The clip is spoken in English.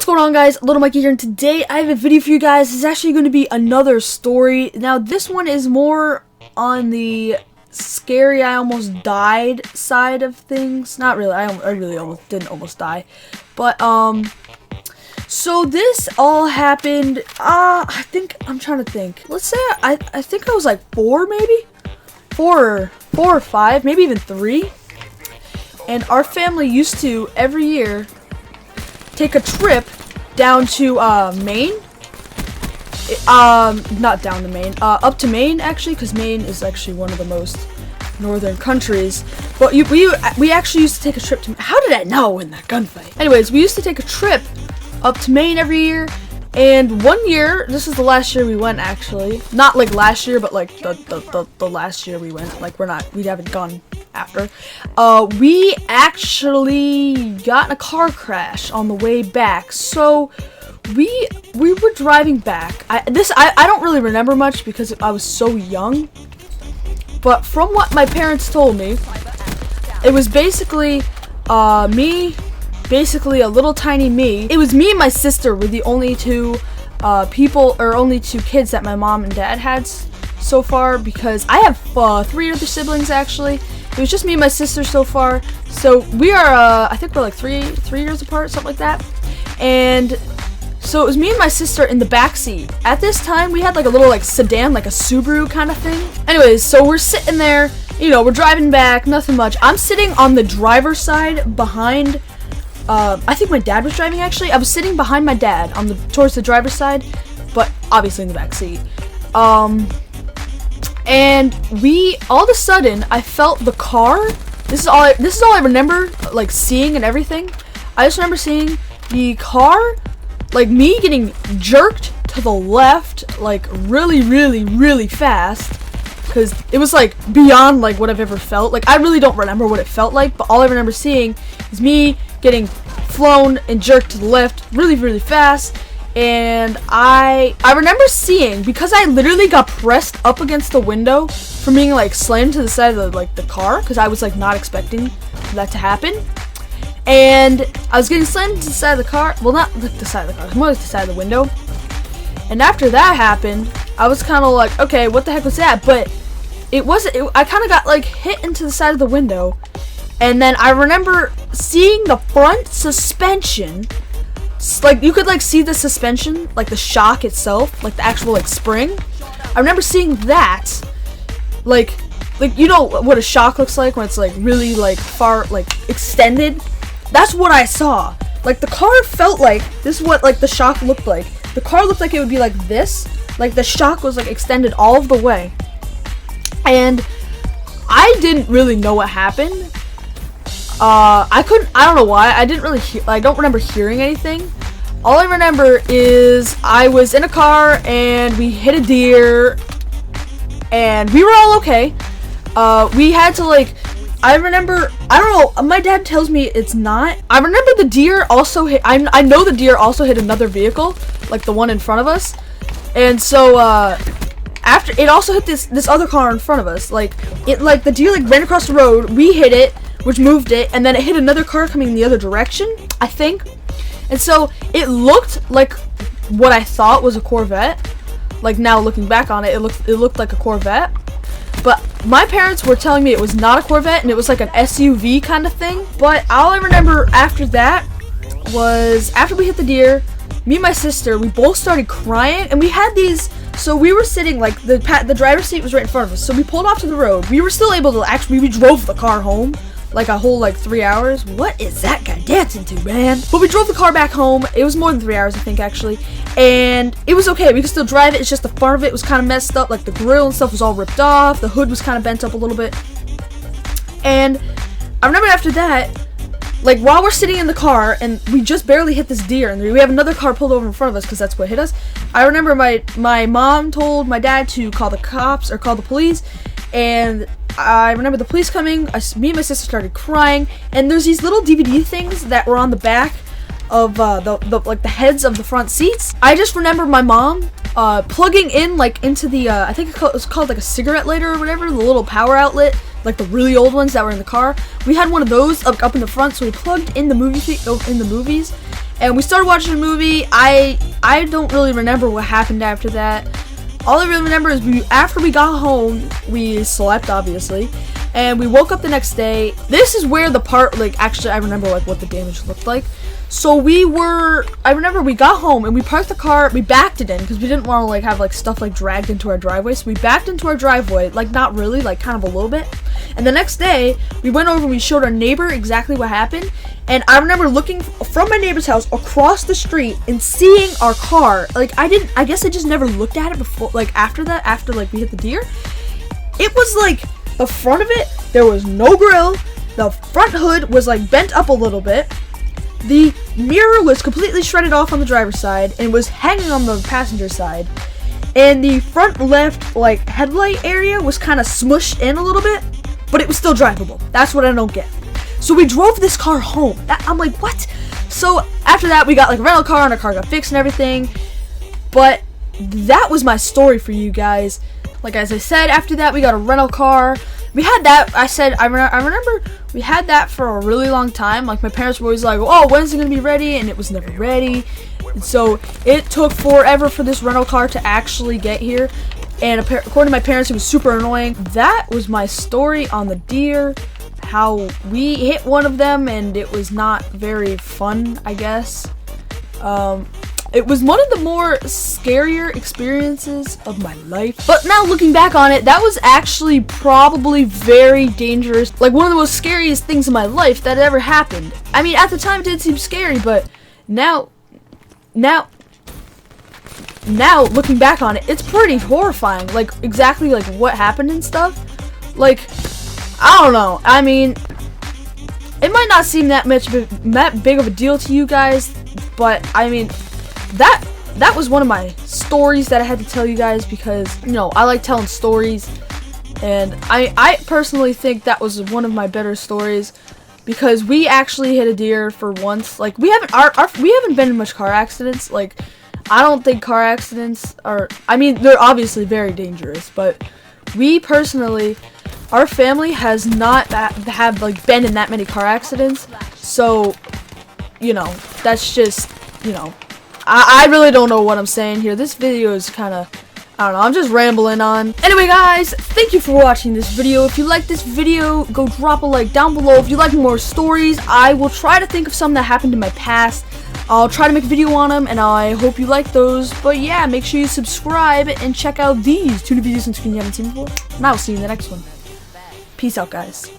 What's going on, guys? LitlMikey here, and today I have a video for you guys. It's actually going to be another story. Now, this one is more on the scary, I almost died side of things. Not really, I really didn't almost die. But, so this all happened, I'm trying to think. Let's say, I think I was like 4, maybe? 4 or 5, maybe even 3. And our family used to, every year, take a trip down to Maine. Not down to Maine, up to Maine actually, because Maine is actually one of the most northern countries. But we actually used to take a trip to. How did I know in that gunfight? Anyways, we used to take a trip up to Maine every year. And one year, this is the last year we went actually. Not like last year, but like the last year we went. Like we haven't gone after. We actually got in a car crash on the way back. So we were driving back. I don't really remember much because I was so young. But from what my parents told me, it was basically me. Basically a little tiny me. It was me and my sister were the only two only two kids that my mom and dad had so far, because I have 3 other siblings actually. It was just me and my sister so far. So we are I think we're like 3 years apart, something like that. And so it was me and my sister in the back seat. At this time we had like a little like sedan, like a Subaru kind of thing. Anyways, so we're sitting there, you know, we're driving back, nothing much. I'm sitting on the driver's side behind I think my dad was driving actually. I was sitting behind my dad towards the driver's side, but obviously in the back seat. And all of a sudden I felt the car. This is all I remember like seeing and everything. I just remember seeing the car, like me getting jerked to the left, like really fast, because it was like beyond like what I've ever felt. Like I really don't remember what it felt like, but all I remember seeing is me getting flown and jerked to the left really fast. And I remember seeing, because I literally got pressed up against the window from being like slammed to the side of the car, because I was like not expecting that to happen. And I was getting slammed to the side of the car. Well, not like the side of the car, more like the side of the window. And after that happened, I was kind of like, okay, what the heck was that? But I kind of got like hit into the side of the window. And then I remember seeing the front suspension, like you could like see the suspension, like the shock itself, like the actual like spring. I remember seeing that, like you know what a shock looks like when it's like really like far, like extended. That's what I saw. Like the car felt like, this is what like the shock looked like. The car looked like it would be like this, like the shock was like extended all of the way. And I didn't really know what happened. I don't know why. I don't remember hearing anything. All I remember is I was in a car and we hit a deer and we were all okay. We had to like, I don't know, my dad tells me it's not. I remember the deer also hit, I know the deer also hit another vehicle, like the one in front of us. And so, after, it also hit this other car in front of us. Like, the deer like ran across the road, we hit it, which moved it, and then it hit another car coming in the other direction, I think. And so it looked like what I thought was a Corvette. Like now looking back on it, it looked like a Corvette. But my parents were telling me it was not a Corvette and it was like an SUV kind of thing. But all I remember after that was after we hit the deer, me and my sister, we both started crying, and we had these. So we were sitting, like, the driver's seat was right in front of us. So we pulled off to the road. We were still able to we drove the car home. Like a whole, like, 3 hours. What is that guy dancing to, man? But we drove the car back home. It was more than 3 hours, I think, actually. And it was okay. We could still drive it. It's just the front of it was kind of messed up. Like, the grill and stuff was all ripped off. The hood was kind of bent up a little bit. And I remember after that, like, while we're sitting in the car, and we just barely hit this deer, and we have another car pulled over in front of us, because that's what hit us. I remember my mom told my dad to call the cops, or call the police, and I remember the police coming. Me and my sister started crying, and there's these little DVD things that were on the back of the heads of the front seats. I just remember my mom plugging in like into the I think it was called like a cigarette lighter or whatever, the little power outlet, like the really old ones that were in the car. We had one of those up in the front, so we plugged in the movies, and we started watching the movie. I don't really remember what happened after that. All I really remember is after we got home, we slept, obviously, and we woke up the next day. This is where the part, like, actually I remember, like, what the damage looked like. So I remember we got home and we parked the car, we backed it in because we didn't want to, like, have, like, stuff, like, dragged into our driveway. So we backed into our driveway, like, not really, like, kind of a little bit. And the next day, we went over and we showed our neighbor exactly what happened. And I remember looking from my neighbor's house across the street and seeing our car. Like, I guess I just never looked at it before, like, after that, after, like, we hit the deer. It was, like, the front of it, there was no grill. The front hood was, like, bent up a little bit. The mirror was completely shredded off on the driver's side and was hanging on the passenger side. And the front left, like, headlight area was kind of smushed in a little bit, but it was still drivable. That's what I don't get. So we drove this car home. I'm like, what? So after that, we got, like, a rental car and our car got fixed and everything. But that was my story for you guys. Like, as I said, after that, we got a rental car. We had that, I remember we had that for a really long time. Like, my parents were always like, oh, when's it going to be ready? And it was never ready. And so it took forever for this rental car to actually get here. And according to my parents, it was super annoying. That was my story on the deer. How we hit one of them and it was not very fun, I guess. It was one of the more scarier experiences of my life. But now looking back on it, that was actually probably very dangerous. Like, one of the most scariest things in my life that ever happened. I mean, at the time it didn't seem scary, but now looking back on it, it's pretty horrifying. Like, exactly like what happened and stuff. Like, I don't know. I mean, it might not seem that big of a deal to you guys, but I mean, that was one of my stories that I had to tell you guys because, you know, I like telling stories, and I personally think that was one of my better stories because we actually hit a deer for once. Like, we haven't been in much car accidents. Like, I don't think car accidents are, I mean, they're obviously very dangerous, but we personally, our family has not have like been in that many car accidents. So, you know, that's just, you know, I really don't know what I'm saying here. This video is kind of, I don't know, I'm just rambling on. Anyway, guys, thank you for watching this video. If you like this video, go drop a like down below. If you like more stories, I will try to think of some that happened in my past. I'll try to make a video on them, and I hope you like those. But yeah, make sure you subscribe and check out these 2 new videos on screen you haven't seen before. And I will see you in the next one. Peace out, guys.